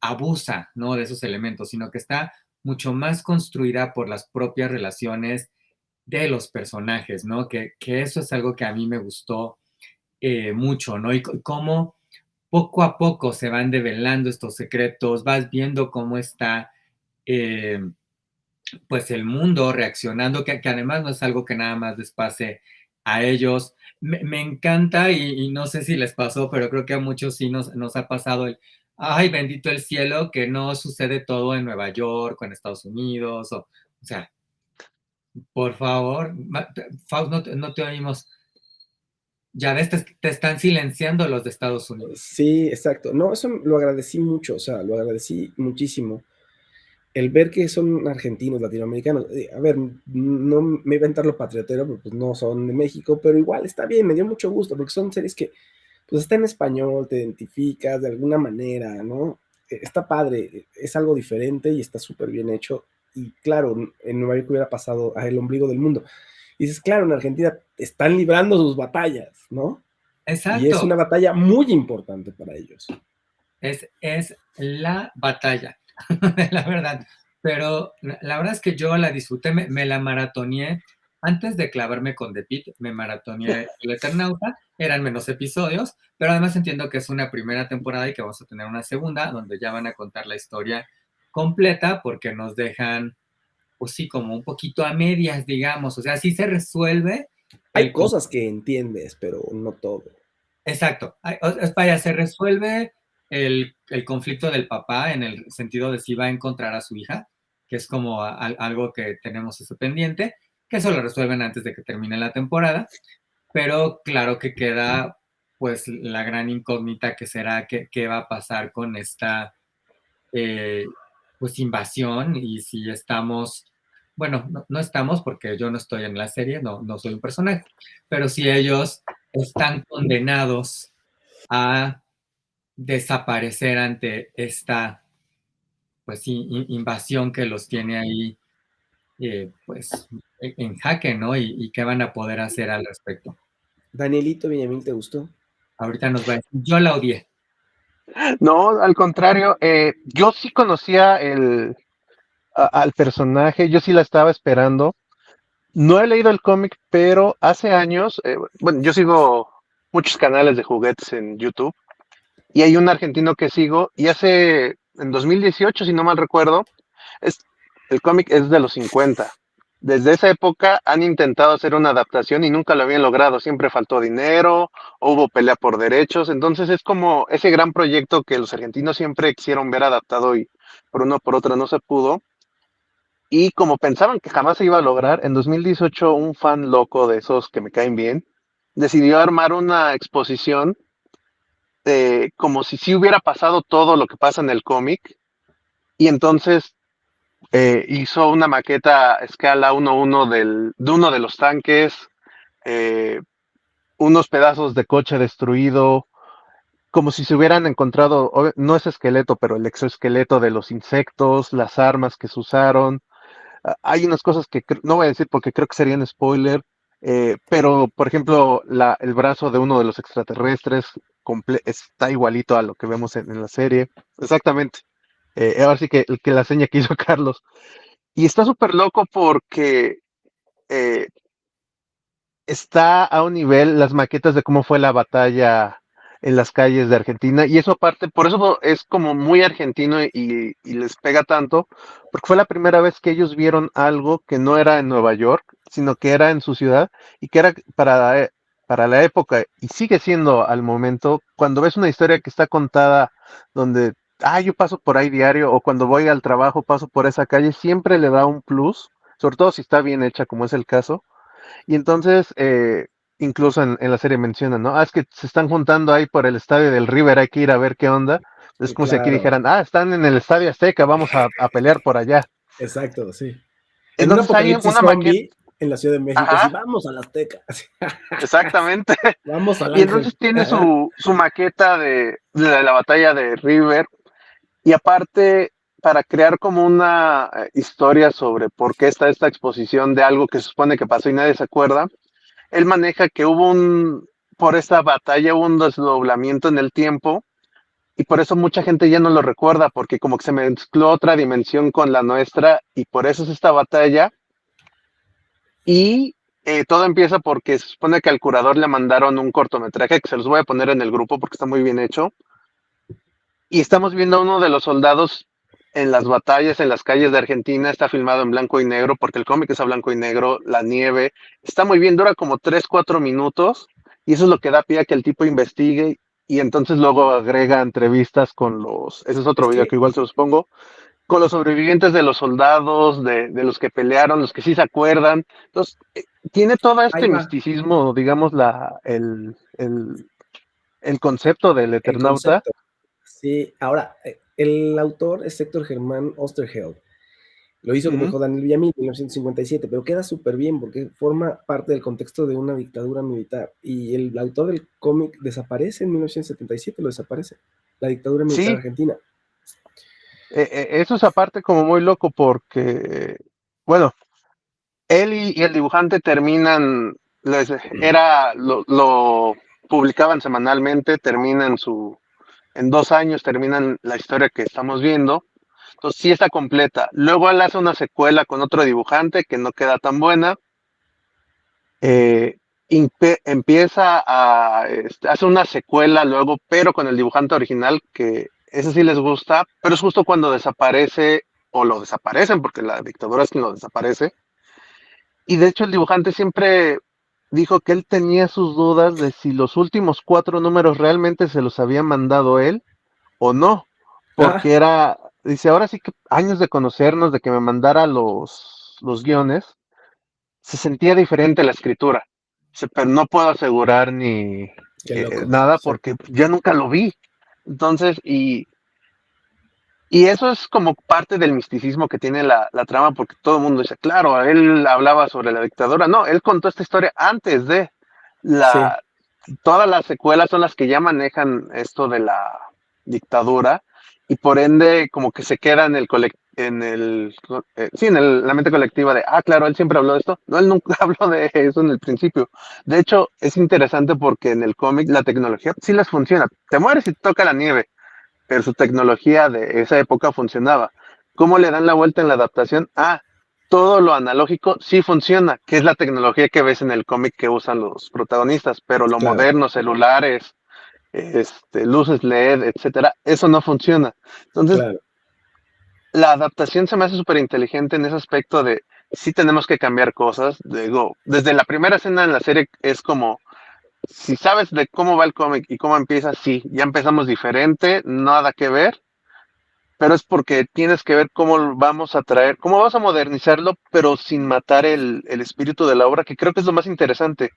abusa, ¿no? De esos elementos, sino que está mucho más construida por las propias relaciones de los personajes, ¿no? Que eso es algo que a mí me gustó mucho, ¿no? Y cómo poco a poco se van develando estos secretos, vas viendo cómo está, eh, pues, el mundo reaccionando, que además no es algo que nada más les pase a ellos. Me encanta y no sé si les pasó, pero creo que a muchos sí nos ha pasado ay, bendito el cielo, que no sucede todo en Nueva York o en Estados Unidos, o sea, por favor, Faust, no te oímos. Ya ves, te están silenciando los de Estados Unidos. Sí, exacto. No, eso lo agradecí mucho, o sea, lo agradecí muchísimo. El ver que son argentinos, latinoamericanos, a ver, no me iba a inventar lo patriotero, porque pues no son de México, pero igual está bien, me dio mucho gusto, porque son series que pues está en español, te identificas de alguna manera, ¿no? Está padre, es algo diferente y está súper bien hecho. Y claro, en Nueva York hubiera pasado a el ombligo del mundo. Y dices, claro, en Argentina están librando sus batallas, ¿no? Y es Exacto, una batalla muy importante para ellos. es la batalla, la verdad. Pero la verdad es que yo la disfruté, me la maratoneé. Antes de clavarme con The Pitt, me maratoneé El Eternauta, eran menos episodios, pero además entiendo que es una primera temporada y que vamos a tener una segunda, donde ya van a contar la historia completa, porque nos dejan, pues sí, como un poquito a medias, digamos. O sea, sí se resuelve Hay el cosas que entiendes, pero no todo. exacto. Vaya, se resuelve el conflicto del papá en el sentido de si va a encontrar a su hija, que es como algo que tenemos ese pendiente, que eso lo resuelven antes de que termine la temporada, pero claro que queda pues la gran incógnita que será qué va a pasar con esta eh, pues invasión y si estamos, bueno, no estamos porque yo no estoy en la serie, no soy un personaje, pero si ellos están condenados a desaparecer ante esta pues invasión que los tiene ahí pues en jaque, ¿no? Y qué van a poder hacer al respecto. Danielito Villamil, ¿te gustó? Ahorita nos va a decir, yo la odié. No, al contrario, yo sí conocía al personaje, yo sí la estaba esperando. No he leído el cómic, pero hace años, bueno, yo sigo muchos canales de juguetes en YouTube y hay un argentino que sigo y en 2018, si no mal recuerdo, es, el cómic es de los 50 desde esa época han intentado hacer una adaptación y nunca lo habían logrado. Siempre faltó dinero, o hubo pelea por derechos. Entonces es como ese gran proyecto que los argentinos siempre quisieron ver adaptado y por una o por otra no se pudo. Y como pensaban que jamás se iba a lograr, en 2018 un fan loco de esos que me caen bien decidió armar una exposición como si sí hubiera pasado todo lo que pasa en el cómic. Y entonces hizo una maqueta a escala 1:1 de uno de los tanques, eh, unos pedazos de coche destruido, como si se hubieran encontrado, no es esqueleto, pero el exoesqueleto de los insectos, las armas que se usaron. Hay unas cosas que no voy a decir porque creo que serían spoiler, pero por ejemplo, el brazo de uno de los extraterrestres está igualito a lo que vemos en la serie. Exactamente. Ahora sí que la seña que hizo Carlos. Y está súper loco porque eh, está a un nivel las maquetas de cómo fue la batalla en las calles de Argentina. Y eso aparte, por eso es como muy argentino y les pega tanto, porque fue la primera vez que ellos vieron algo que no era en Nueva York, sino que era en su ciudad y que era para la época, y sigue siendo al momento, cuando ves una historia que está contada donde, yo paso por ahí diario, o cuando voy al trabajo paso por esa calle, siempre le da un plus, sobre todo si está bien hecha, como es el caso. Y entonces, incluso en la serie mencionan, ¿no? Es que se están juntando ahí por el estadio del River, hay que ir a ver qué onda. Es como si aquí Claro, dijeran, están en el estadio Azteca, vamos a pelear por allá. exacto, sí. En un Entonces hay apocalipsis una maqueta, zombie en la Ciudad de México, sí, ajá, vamos a la Azteca, exactamente. vamos al Y entonces Ángel. tiene Ajá. su maqueta de la batalla de River. Y aparte, para crear como una historia sobre por qué está esta exposición de algo que se supone que pasó y nadie se acuerda, él maneja que por esta batalla hubo un desdoblamiento en el tiempo y por eso mucha gente ya no lo recuerda, porque como que se mezcló otra dimensión con la nuestra y por eso es esta batalla. Y todo empieza porque se supone que al curador le mandaron un cortometraje que se los voy a poner en el grupo porque está muy bien hecho. Y estamos viendo a uno de los soldados en las batallas en las calles de Argentina, está filmado en blanco y negro, porque el cómic es a blanco y negro, la nieve, está muy bien, dura como 3 4 minutos, y eso es lo que da pie a que el tipo investigue, y entonces luego agrega entrevistas ese es otro Es video que que igual se los pongo, con los sobrevivientes de los soldados, de los que pelearon, los que sí se acuerdan. Entonces, tiene todo ahí este va misticismo, digamos, el concepto del el Eternauta. concepto. Sí, ahora, el autor es Héctor Germán Oesterheld. Lo hizo, como Ujú. dijo Daniel Villamil, en 1957, pero queda súper bien porque forma parte del contexto de una dictadura militar. Y el autor del cómic desaparece en 1977, lo desaparece. La dictadura militar Sí, argentina. eso es aparte como muy loco porque, bueno, él y el dibujante terminan, lo publicaban semanalmente, en 2 años terminan la historia que estamos viendo, entonces sí está completa. Luego él hace una secuela con otro dibujante que no queda tan buena, eh, empieza hace una secuela luego, pero con el dibujante original, que ese sí les gusta, pero es justo cuando desaparece, o lo desaparecen, porque la dictadura es quien lo desaparece. Y de hecho el dibujante siempre dijo que él tenía sus dudas de si los últimos 4 números realmente se los había mandado él o no, Ah, porque dice, ahora sí que años de conocernos, de que me mandara los guiones, se sentía diferente la escritura. Pero no puedo asegurar ni qué loco. nada Sí, porque yo nunca lo vi. Entonces, y eso es como parte del misticismo que tiene la trama, porque todo el mundo dice, claro, él hablaba sobre la dictadura. No, él contó esta historia antes de sí, la... Todas las secuelas son las que ya manejan esto de la dictadura y por ende como que se queda la mente colectiva de, claro, él siempre habló de esto. No, él nunca habló de eso en el principio. De hecho, es interesante porque en el cómic la tecnología sí les funciona. Te mueres y te toca la nieve, pero su tecnología de esa época funcionaba. ¿Cómo le dan la vuelta en la adaptación? Todo lo analógico sí funciona, que es la tecnología que ves en el cómic que usan los protagonistas, pero lo claro, moderno, celulares, luces LED, etcétera, eso no funciona. Entonces, claro. la adaptación se me hace súper inteligente en ese aspecto de sí tenemos que cambiar cosas. Digo, desde la primera escena en la serie es como, si sabes de cómo va el cómic y cómo empieza, sí, ya empezamos diferente, nada que ver, pero es porque tienes que ver cómo vamos a traer, cómo vas a modernizarlo, pero sin matar el espíritu de la obra, que creo que es lo más interesante.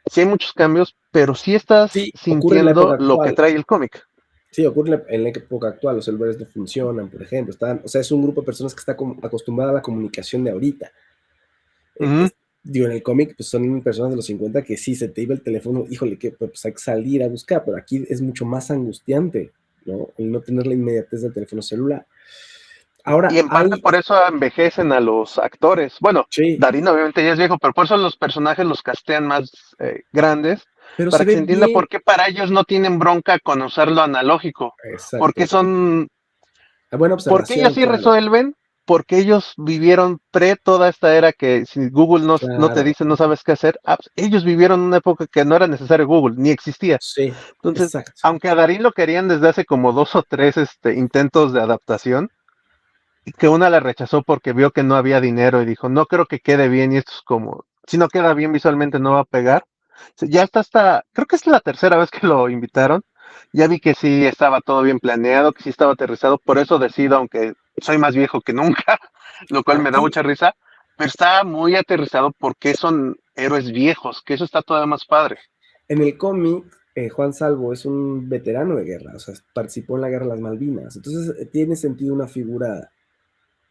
Sí hay muchos cambios, pero sí estás Sí, ocurre en la época sintiendo lo que actual. trae el cómic. Sí, ocurre en la época actual. Los celulares no funcionan, por ejemplo. O sea, es un grupo de personas que está acostumbrada a la comunicación de ahorita. Ujú. Digo, en el cómic, pues son personas de los 50 que sí, se te iba el teléfono, híjole, que pues hay que salir a buscar, pero aquí es mucho más angustiante, ¿no? El no tener la inmediatez del teléfono celular. Y Ahora en parte hay, por eso envejecen a los actores. Bueno, sí, Darín obviamente ya es viejo, pero por eso los personajes los castean más grandes, pero se para que ve se entienda bien. por qué para ellos no tienen bronca con usarlo analógico. Porque Exacto. son, Buena ¿por qué ellos observación, sí claro, resuelven? Porque ellos vivieron pre toda esta era que si Google no te claro. dice, no sabes qué hacer, pues, ellos vivieron una época que no era necesario Google, ni existía. Sí, Entonces, exacto. aunque a Darín lo querían desde hace como dos o tres intentos de adaptación, que una la rechazó porque vio que no había dinero y dijo, no creo que quede bien y esto es como, si no queda bien visualmente no va a pegar. Ya está hasta, creo que es la tercera vez que lo invitaron. Ya vi que sí estaba todo bien planeado, que sí estaba aterrizado, por eso decido, aunque soy más viejo que nunca, lo cual me da Aquí, mucha risa, pero está muy aterrizado porque son héroes viejos, que eso está todavía más padre. en el cómic, Juan Salvo es un veterano de guerra, o sea, participó en la guerra de las Malvinas. Entonces, tiene sentido una figura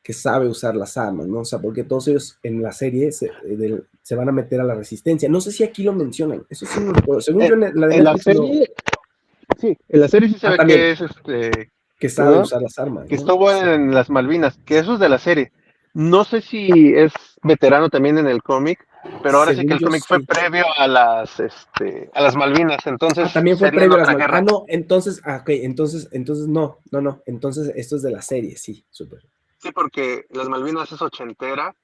que sabe usar las armas, ¿no? O sea, porque todos ellos en la serie se van a meter a la resistencia. No sé si aquí lo mencionan, eso sí no recuerdo. Según yo, en la de En la Netflix no. serie, sí, en la serie sí se Ah, ve que también, es que sabe ¿no? usar las armas, Que ¿no? estuvo Sí. en las Malvinas, que eso es de la serie. No sé si es veterano también en el cómic, pero ahora sí que Según el yo, cómic fue sí. previo a las Malvinas, Ah, entonces también fue sería en previo a las otra Malvinas. Ah, guerra. no, entonces, ok, entonces no. Entonces, esto es de la serie, sí, súper. Sí, porque las Malvinas es ochentera.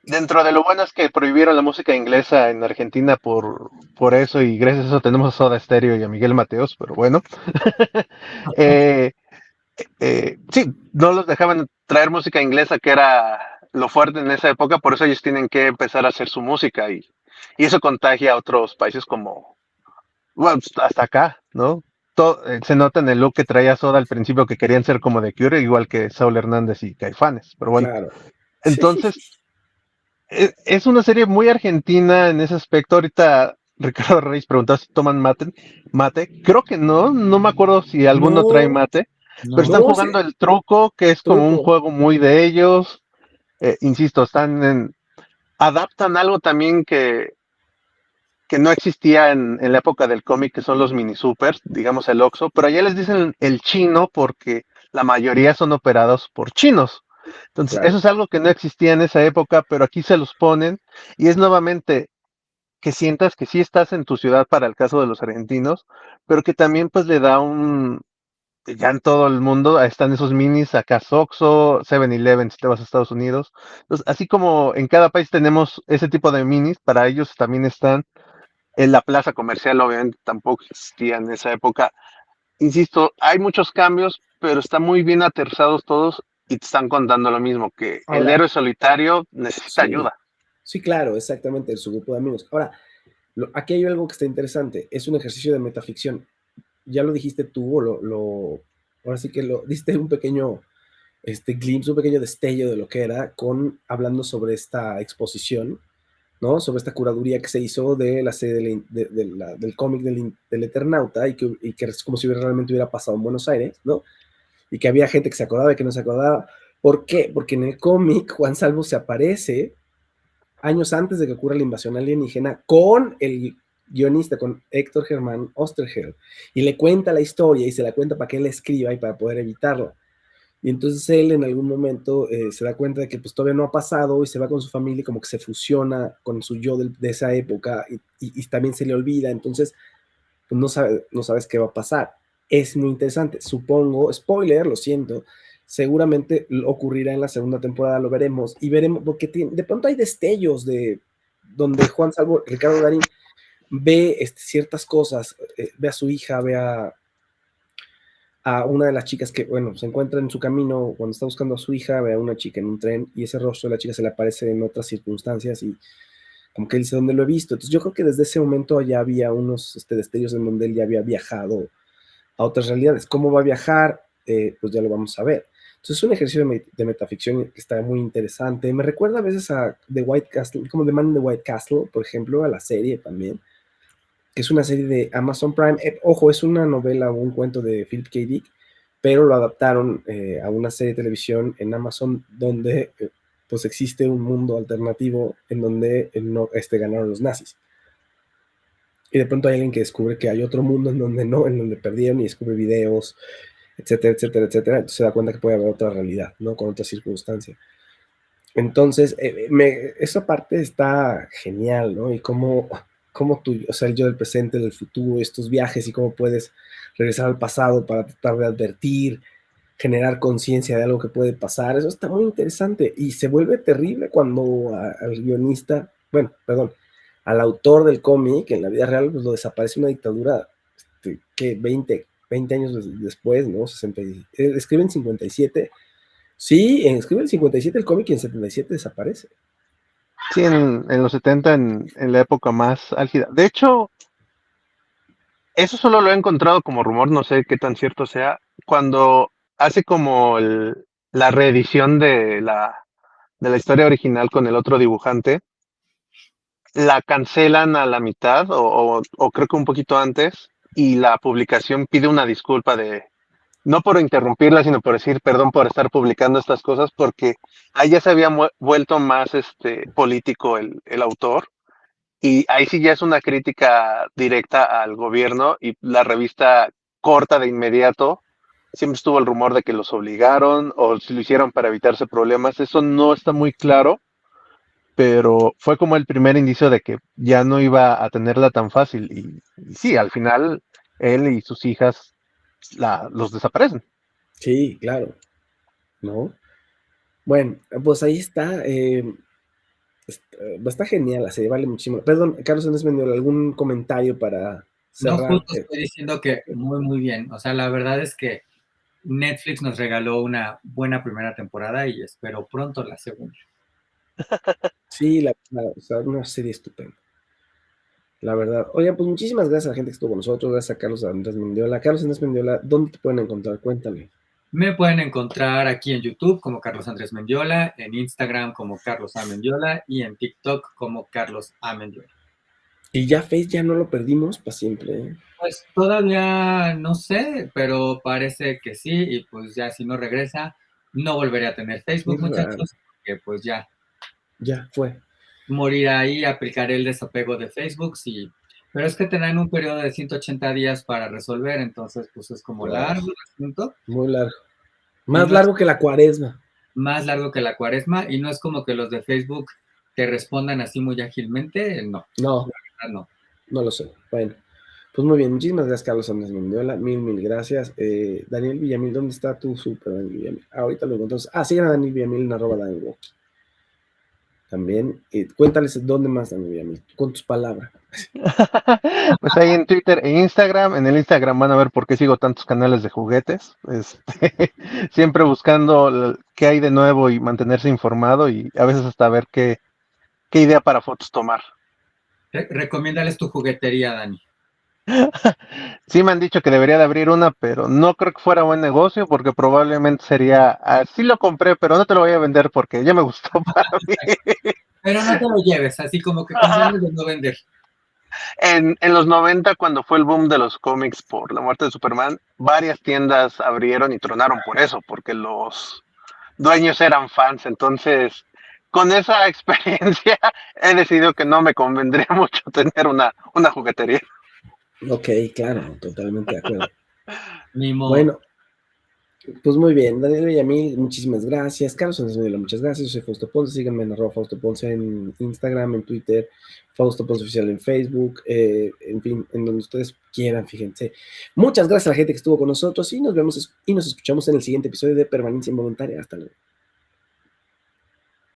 Dentro de lo bueno es que prohibieron la música inglesa en Argentina por eso, y gracias a eso tenemos a Soda Stereo y a Miguel Mateos, pero bueno. Eh, sí, no los dejaban traer música inglesa, que era lo fuerte en esa época, por eso ellos tienen que empezar a hacer su música y eso contagia a otros países como, bueno, pues, hasta acá, ¿no? Se nota en el look que traía Soda al principio que querían ser como de Cure, igual que Saúl Hernández y Caifanes, pero bueno. Claro. Entonces, es una serie muy argentina en ese aspecto. Ahorita Ricardo Reyes preguntaba si toman mate. Creo que no, no me acuerdo si alguno trae No, mate, pero están No, no, jugando el truco, que es como un truco. juego muy de ellos. Insisto, adaptan algo también que no existía en la época del cómic, que son los mini supers, digamos el Oxxo, pero allá les dicen el chino porque la mayoría son operados por chinos. Entonces, eso Claro. es algo que no existía en esa época, pero aquí se los ponen y es nuevamente que sientas que sí estás en tu ciudad para el caso de los argentinos, pero que también pues le da ya en todo el mundo están esos minis, acá Oxxo, 7-Eleven si te vas a Estados Unidos. Entonces, así como en cada país tenemos ese tipo de minis, para ellos también están en la plaza comercial, obviamente tampoco existía en esa época. Insisto, hay muchos cambios, pero están muy bien aterrizados todos y te están contando lo mismo, que el Ahora, héroe solitario necesita sí, ayuda. sí, claro, exactamente, su grupo de amigos. Ahora, aquí hay algo que está interesante, es un ejercicio de metaficción. Ya lo dijiste tú, ahora sí que lo diste un pequeño glimpse, un pequeño destello de lo que era, hablando sobre esta exposición, ¿no? Sobre esta curaduría que se hizo de la serie del cómic del Eternauta y que es como si realmente hubiera pasado en Buenos Aires, ¿no? Y que había gente que se acordaba y que no se acordaba. ¿Por qué? Porque en el cómic Juan Salvo se aparece años antes de que ocurra la invasión alienígena con el guionista, con Héctor Germán Osterheld, y le cuenta la historia y se la cuenta para que él la escriba y para poder evitarla. Y entonces él en algún momento se da cuenta de que pues todavía no ha pasado y se va con su familia y como que se fusiona con su yo de esa época y también se le olvida. Entonces pues no sabes qué va a pasar. Es muy interesante. Supongo, spoiler, lo siento, seguramente ocurrirá en la segunda temporada, lo veremos y veremos, porque de pronto hay destellos de donde Juan Salvo, Ricardo Darín, ve ciertas cosas, ve a su hija, a una de las chicas que, bueno, se encuentra en su camino cuando está buscando a su hija, ve a una chica en un tren y ese rostro de la chica se le aparece en otras circunstancias y como que él dice, ¿dónde lo he visto? Entonces yo creo que desde ese momento ya había unos destellos en donde él ya había viajado a otras realidades. ¿Cómo va a viajar? Pues ya lo vamos a ver. Entonces es un ejercicio de metaficción que está muy interesante. Me recuerda a veces a The White Castle, como The Man in the White Castle, por ejemplo, a la serie también, que es una serie de Amazon Prime. Ojo, es una novela o un cuento de Philip K. Dick, pero lo adaptaron a una serie de televisión en Amazon donde pues existe un mundo alternativo en donde no, ganaron los nazis. Y de pronto hay alguien que descubre que hay otro mundo en donde no, en donde perdieron y descubre videos, etcétera, etcétera, etcétera. Entonces se da cuenta que puede haber otra realidad, ¿no? Con otra circunstancia. Entonces, esa parte está genial, ¿no? Y cómo tú, o sea, el yo del presente, del futuro, estos viajes y cómo puedes regresar al pasado para tratar de advertir, generar conciencia de algo que puede pasar. Eso está muy interesante y se vuelve terrible cuando al guionista, bueno, perdón, al autor del cómic, en la vida real, pues lo desaparece una dictadura que 20 años después, ¿no? 60, escribe en 57. Sí, escribe en 57 el cómic y en 77 desaparece. Sí, en los 70, en la época más álgida. De hecho, eso solo lo he encontrado como rumor, no sé qué tan cierto sea, cuando hace como la reedición de la historia original con el otro dibujante, la cancelan a la mitad o creo que un poquito antes y la publicación pide una disculpa no por interrumpirla, sino por decir perdón por estar publicando estas cosas, porque ahí ya se había vuelto más político el autor. Y ahí sí ya es una crítica directa al gobierno y la revista corta de inmediato. Siempre estuvo el rumor de que los obligaron o si lo hicieron para evitarse problemas. Eso no está muy claro, pero fue como el primer indicio de que ya no iba a tenerla tan fácil. Y sí, al final él y sus hijas los desaparecen. Sí, claro, ¿no? Bueno, pues ahí está. Está genial la serie, vale muchísimo. Perdón, Carlos Andrés Mendiola, ¿algún comentario para No, cerrar? justo estoy diciendo que muy, muy bien. O sea, la verdad es que Netflix nos regaló una buena primera temporada y espero pronto la segunda. Sí, o sea, una serie estupenda. La verdad. Oye, pues muchísimas gracias a la gente que estuvo con nosotros, gracias a Carlos Andrés Mendiola. Carlos Andrés Mendiola, ¿dónde te pueden encontrar? Cuéntame. Me pueden encontrar aquí en YouTube como Carlos Andrés Mendiola, en Instagram como Carlos A. Mendiola y en TikTok como Carlos A. Mendiola. Y ya Face ya no lo perdimos para siempre, ¿eh? Pues todavía no sé, pero parece que sí, y pues ya si no regresa, no volveré a tener Facebook, muchachos, que pues ya. Ya fue. Morirá ahí, aplicaré el desapego de Facebook, sí. Pero es que tendrán un periodo de 180 días para resolver, entonces pues es como largo el asunto. Muy largo. Y Más no es largo que la cuaresma. más largo que la cuaresma, y no es como que los de Facebook te respondan así muy ágilmente, no. No, La verdad, no. no lo sé. Bueno, pues muy bien. Muchísimas gracias, Carlos Andrés Mendiola. Mil gracias. Daniel Villamil, ¿dónde está tu super Daniel Villamil? Ahorita lo encontramos. Sigan a Daniel Villamil en @Daniel también. Cuéntales dónde más, Daniel Villamil, con tus palabras. Pues ahí en Twitter e Instagram. En el Instagram van a ver por qué sigo tantos canales de juguetes. Siempre buscando qué hay de nuevo y mantenerse informado y a veces hasta ver qué idea para fotos tomar. Recomiéndales tu juguetería, Dani. Sí me han dicho que debería de abrir una, pero no creo que fuera buen negocio porque probablemente sería, así lo compré, pero no te lo voy a vender porque ya me gustó para mí. Pero no te lo lleves, así como que con ganas de no vender. En los 90, cuando fue el boom de los cómics por la muerte de Superman, varias tiendas abrieron y tronaron por eso, porque los dueños eran fans. Entonces, con esa experiencia, he decidido que no me convendría mucho tener una juguetería. Ok, claro, totalmente de acuerdo. Mimo. Bueno, pues muy bien, Daniel Villamil, muchísimas gracias. Carlos Andrés Mendiola, muchas gracias. Yo soy Fausto Ponce, síganme en @Fausto Ponce en Instagram, en Twitter, Fausto Ponce Oficial en Facebook, en fin, en donde ustedes quieran, fíjense. Muchas gracias a la gente que estuvo con nosotros y nos vemos y nos escuchamos en el siguiente episodio de Permanencia Involuntaria. Hasta luego.